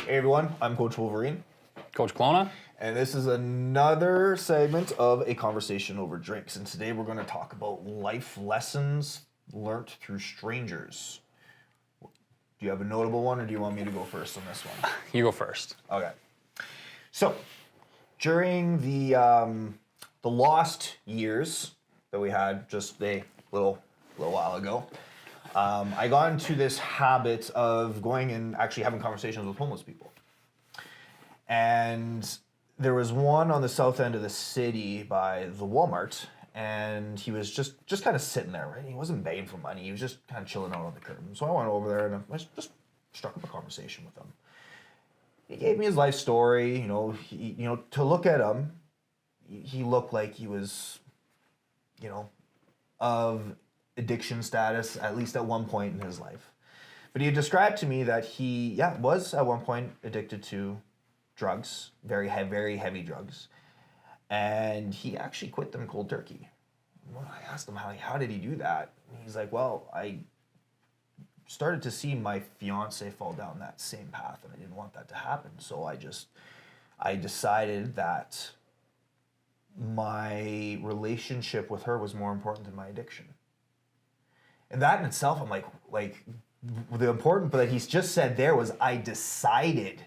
Hey everyone, I'm Coach Wolverine. Coach Colonna. And this is another segment of A Conversation Over Drinks. And today we're going to talk about life lessons learnt through strangers. Do you have a notable one, or do you want me to go first on this one? You go first. Okay. So, during the lost years that we had just a little while ago, I got into this habit of going and actually having conversations with homeless people. And there was one on the south end of the city by the Walmart, and he was just kind of sitting there, right? He wasn't begging for money. He was just kind of chilling out on the curb. So I went over there and I just struck up a conversation with him. He gave me his life story. To look at him, he looked like he was, of addiction status, at least at one point in his life. But he had described to me that he, was at one point addicted to drugs, very heavy drugs. And he actually quit them cold turkey. Well, I asked him, how did he do that? And he's like, well, I started to see my fiance fall down that same path, and I didn't want that to happen. So I decided that my relationship with her was more important than my addiction. And that in itself, I'm like the important, but that he's just said there was, I decided.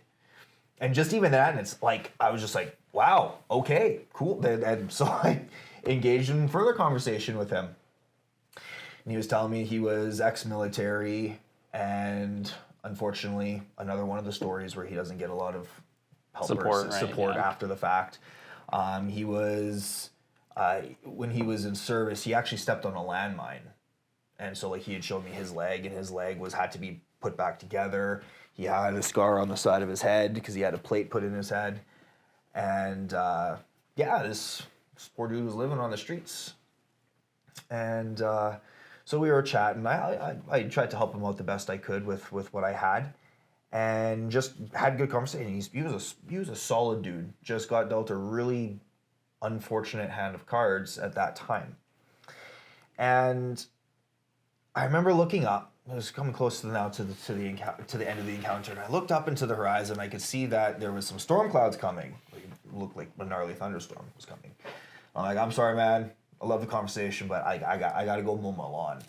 And just even that, and it's like, I was just like, wow, okay, cool. And so I engaged in further conversation with him. And he was telling me he was ex-military, and unfortunately, another one of the stories where he doesn't get a lot of help support after the fact. He was, when he was in service, he actually stepped on a landmine. And so he had showed me his leg, and his leg had to be put back together. He had a scar on the side of his head because he had a plate put in his head. And this poor dude was living on the streets. And so we were chatting. I tried to help him out the best I could with what I had, and just had good conversation. He was a solid dude. Just got dealt a really unfortunate hand of cards at that time. And I remember looking up. It was coming close to the end of the encounter, and I looked up into the horizon. And I could see that there was some storm clouds coming. It looked like a gnarly thunderstorm was coming. I'm like, I'm sorry, man. I love the conversation, but I got to go mow my lawn.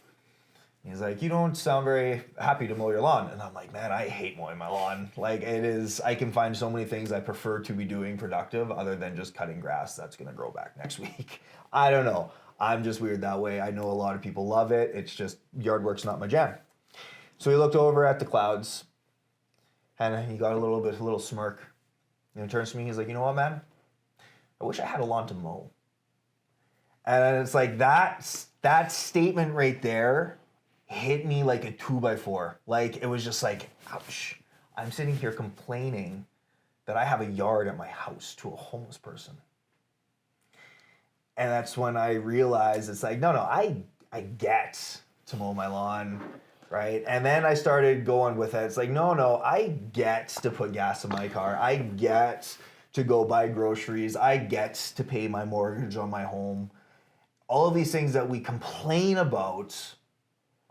He's like, you don't sound very happy to mow your lawn. And I'm like, man, I hate mowing my lawn. Like, it is, I can find so many things I prefer to be doing productive other than just cutting grass that's going to grow back next week. I don't know. I'm just weird that way. I know a lot of people love it. It's just yard work's not my jam. So he looked over at the clouds, and he got a little smirk. And he turns to me, he's like, you know what, man? I wish I had a lawn to mow. And it's like that statement right there hit me like a 2x4. Like, it was just like, ouch. I'm sitting here complaining that I have a yard at my house to a homeless person. And that's when I realized it's like, no, I get to mow my lawn, right? And then I started going with it. It's like, no, I get to put gas in my car. I get to go buy groceries. I get to pay my mortgage on my home. All of these things that we complain about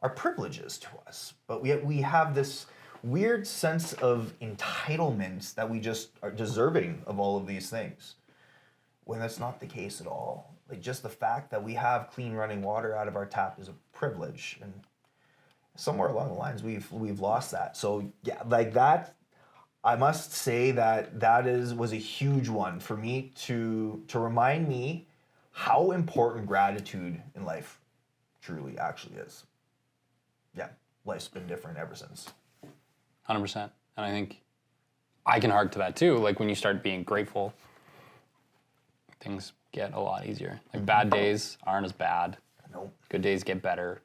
are privileges to us. But we have this weird sense of entitlement that we just are deserving of all of these things, when that's not the case at all. Like, just the fact that we have clean running water out of our tap is a privilege, and somewhere along the lines we've lost that. So yeah, like that, I must say that was a huge one for me to remind me how important gratitude in life truly actually is. Yeah, life's been different ever since. 100%. And I think I can hark to that too. Like, when you start being grateful, things get a lot easier. Like, bad days aren't as bad. Nope. Good days get better.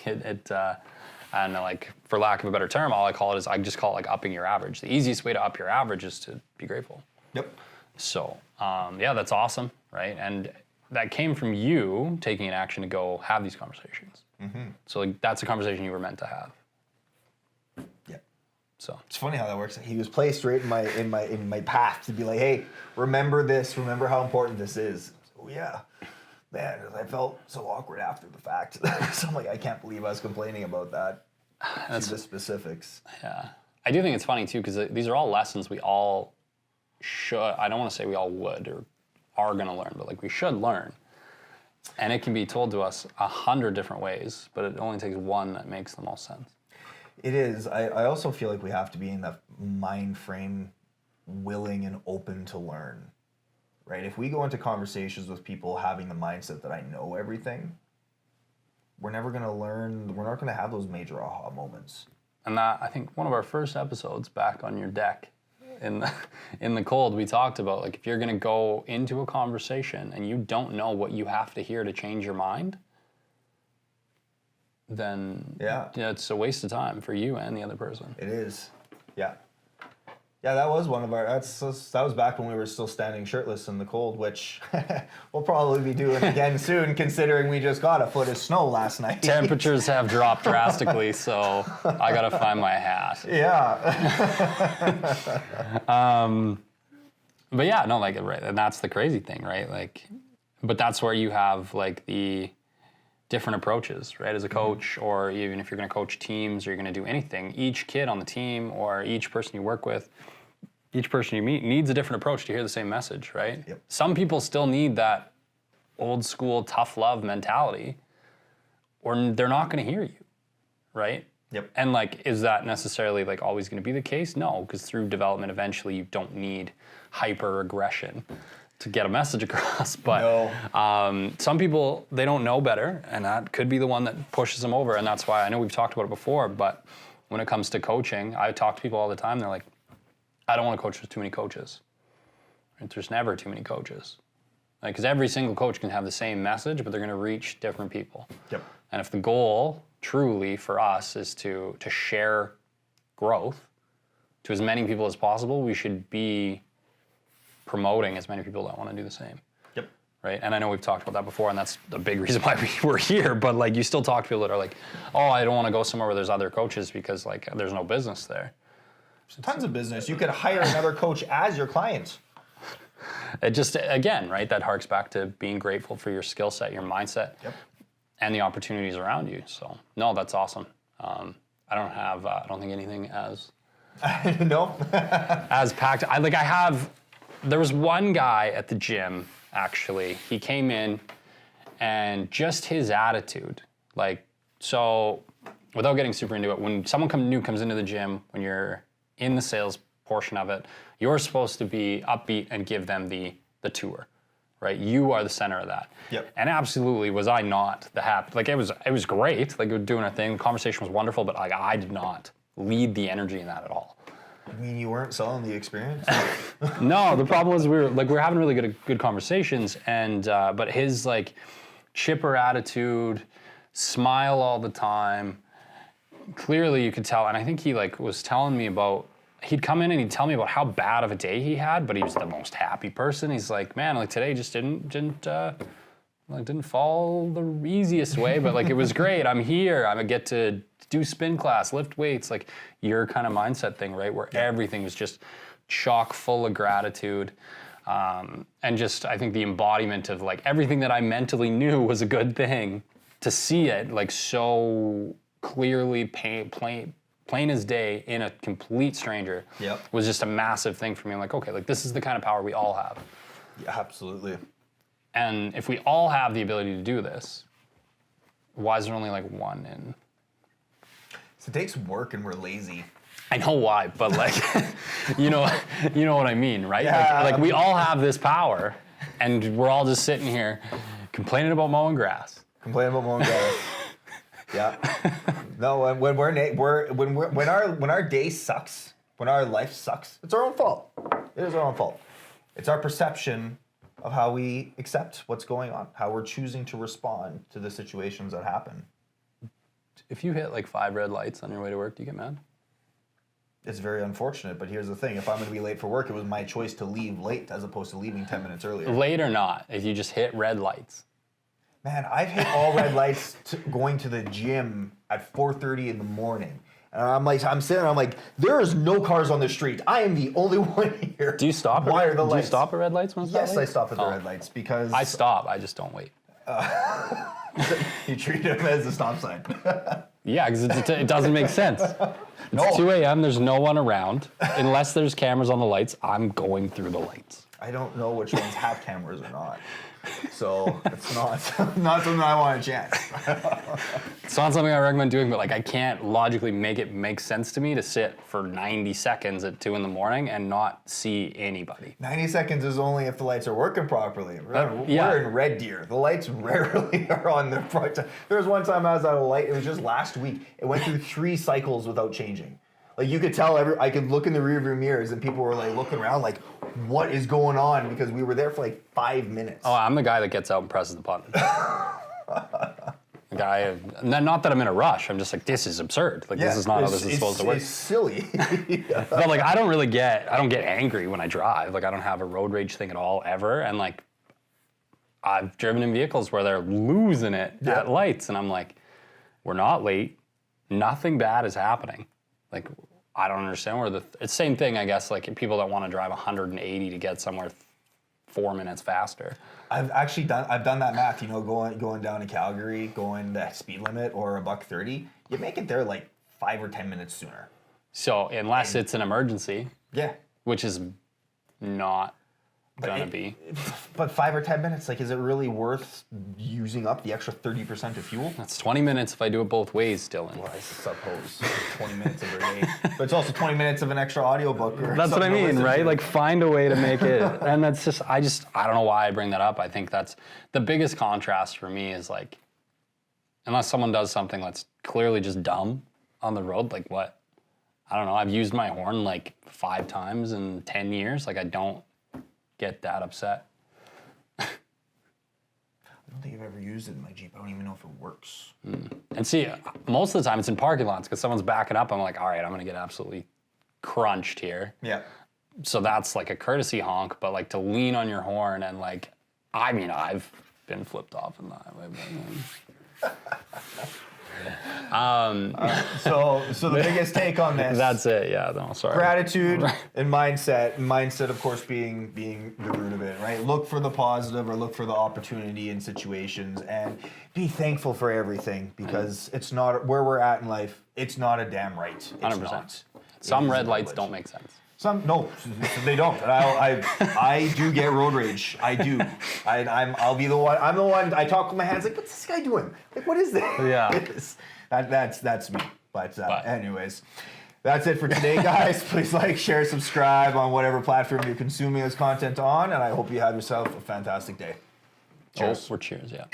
And like, for lack of a better term, all I call it is, I just call it like upping your average. The easiest way to up your average is to be grateful. Yep. So, that's awesome, right? And that came from you taking an action to go have these conversations. Mm-hmm. So like, that's a conversation you were meant to have. Yeah. So it's funny how that works. He was placed right in my path to be like, hey, remember this. Remember how important this is. Oh yeah, man. I felt so awkward after the fact. So I'm like, I can't believe I was complaining about that. That's the specifics. Yeah. I do think it's funny too, because these are all lessons we all should, I don't want to say we all would or are going to learn, but like we should learn. And it can be told to us 100 different ways, but it only takes one that makes the most sense. It is. I also feel like we have to be in that mind frame, willing and open to learn, right? If we go into conversations with people having the mindset that I know everything, we're never going to learn. We're not going to have those major aha moments. And that, I think, one of our first episodes back on your deck in the cold, we talked about, like, if you're going to go into a conversation and you don't know what you have to hear to change your mind, then it's a waste of time for you and the other person. It is. Yeah. Yeah, that was one of our, that was back when we were still standing shirtless in the cold, which we'll probably be doing again soon, considering we just got a foot of snow last night. Temperatures have dropped drastically, so I gotta find my hat. Yeah. But yeah, no, like, right, and that's the crazy thing, right? Like, but that's where you have like the different approaches, right? As a coach, or even if you're going to coach teams or you're going to do anything, each kid on the team or each person you work with, each person you meet needs a different approach to hear the same message, right? Yep. Some people still need that old school tough love mentality, or they're not going to hear you, right? Yep. And like, is that necessarily like always going to be the case? No, because through development, eventually you don't need hyper aggression to get a message across. But some people, they don't know better, and that could be the one that pushes them over. And that's why, I know we've talked about it before, but when it comes to coaching, I talk to people all the time. They're like, I don't want to coach with too many coaches. There's never too many coaches. Like, because every single coach can have the same message, but they're going to reach different people. Yep. And if the goal truly for us is to share growth to as many people as possible, we should be promoting as many people that want to do the same. Yep. Right? And I know we've talked about that before, and that's the big reason why we're here, but like, you still talk to people that are like, oh, I don't want to go somewhere where there's other coaches because like there's no business there. Tons of business. You could hire another coach as your client. It just, again, right, that harks back to being grateful for your skill set, your mindset, and the opportunities around you. So, no, that's awesome. I don't think anything as as packed. There was one guy at the gym, actually. He came in, and just his attitude, like, so without getting super into it, when someone new comes into the gym, when you're in the sales portion of it, you're supposed to be upbeat and give them the tour, right? You are the center of that. Yep. And absolutely was I not the happy. Like, it was great. Like, we were doing our thing. The conversation was wonderful, but like, I did not lead the energy in that at all. I mean, you weren't selling the experience? No, the problem was we were having really good conversations, and but his like chipper attitude, smile all the time. Clearly, you could tell, and I think he like was telling me about. He'd come in and he'd tell me about how bad of a day he had, but he was the most happy person. He's like, man, like today just didn't fall the easiest way, but like it was great. I'm here. I get to do spin class, lift weights, like your kind of mindset thing, right? Where everything was just chock full of gratitude. And just, I think the embodiment of like everything that I mentally knew was a good thing, to see it like so clearly plain as day in a complete stranger was just a massive thing for me. I'm like, okay, like this is the kind of power we all have. Yeah, absolutely. And if we all have the ability to do this, why is there only like one in? So it takes work and we're lazy. I know why, but like, you know what I mean, right? Yeah. Like we all have this power, and we're all just sitting here complaining about mowing grass. Complaining about mowing grass. Yeah. No, when our day sucks, when our life sucks, it's our own fault. It is our own fault. It's our perception of how we accept what's going on, how we're choosing to respond to the situations that happen. If you hit like 5 red lights on your way to work, do you get mad? It's very unfortunate, but here's the thing. If I'm going to be late for work, it was my choice to leave late as opposed to leaving 10 minutes earlier. Late or not, if you just hit red lights. Man, I've hit all red lights going to the gym at 4:30 in the morning. And I'm sitting there, I'm like, there is no cars on the street. I am the only one here. Do you stop? Why are the lights? Do you stop at red lights when it's Yes, that late? I stop at the red lights because... I stop, I just don't wait. You treat him as a stop sign. Yeah, because it doesn't make sense. It's 2 a.m. There's no one around. Unless there's cameras on the lights, I'm going through the lights. I don't know which ones have cameras or not. So it's not something I want to chance. It's not something I recommend doing, but like I can't logically make it make sense to me to sit for 90 seconds at 2 in the morning and not see anybody. 90 seconds is only if the lights are working properly. Yeah. We're in Red Deer. The lights rarely are on the front. There was one time I was out of light. It was just last week. It went through 3 cycles without changing. Like you could tell, I could look in the rearview mirrors and people were like looking around like, what is going on? Because we were there for like 5 minutes. Oh, I'm the guy that gets out and presses the button. Not that I'm in a rush. I'm just like, this is absurd. Like this is not how this is supposed to work. It's silly. But like I don't get angry when I drive. Like I don't have a road rage thing at all ever. And like I've driven in vehicles where they're losing it at lights and I'm like, we're not late. Nothing bad is happening. Like I don't understand where it's the same thing, I guess, like people that want to drive 180 to get somewhere 4 minutes faster. I've done that math, you know, going down to Calgary, going the speed limit or $130, you make it there like 5 or 10 minutes sooner. So unless it's an emergency, yeah, which is not gonna be. But 5 or 10 minutes, like, is it really worth using up the extra 30% of fuel? That's 20 minutes if I do it both ways, Dylan. Well, I suppose 20 minutes of every day, but it's also 20 minutes of an extra audiobook. That's what I mean, right? Like, find a way to make it, and that's just, I don't know why I bring that up. I think that's the biggest contrast for me is like, unless someone does something that's clearly just dumb on the road, like what? I don't know. I've used my horn like 5 times in 10 years. Like, I don't get that upset. I don't think I've ever used it in my Jeep. I don't even know if it works. And see, most of the time it's in parking lots because someone's backing up. I'm like, all right, I'm going to get absolutely crunched here. Yeah. So that's like a courtesy honk, but like to lean on your horn and like, I mean, I've been flipped off in the highway. So the biggest take on this. That's it. Yeah. No, sorry. Gratitude and mindset. Mindset, of course, being the root of it, right? Look for the positive or look for the opportunity in situations and be thankful for everything because it's not where we're at in life. It's not a damn right. It's 100%. not. Some red lights don't make sense. No, they don't. And I do get road rage. I do. I'll be the one. I'm the one. I talk with my hands like, what's this guy doing? Like, what is this? Yeah. That's me. But anyways, that's it for today, guys. Please like, share, subscribe on whatever platform you're consuming this content on, and I hope you have yourself a fantastic day. Cheers. Oh, we're cheers, yeah.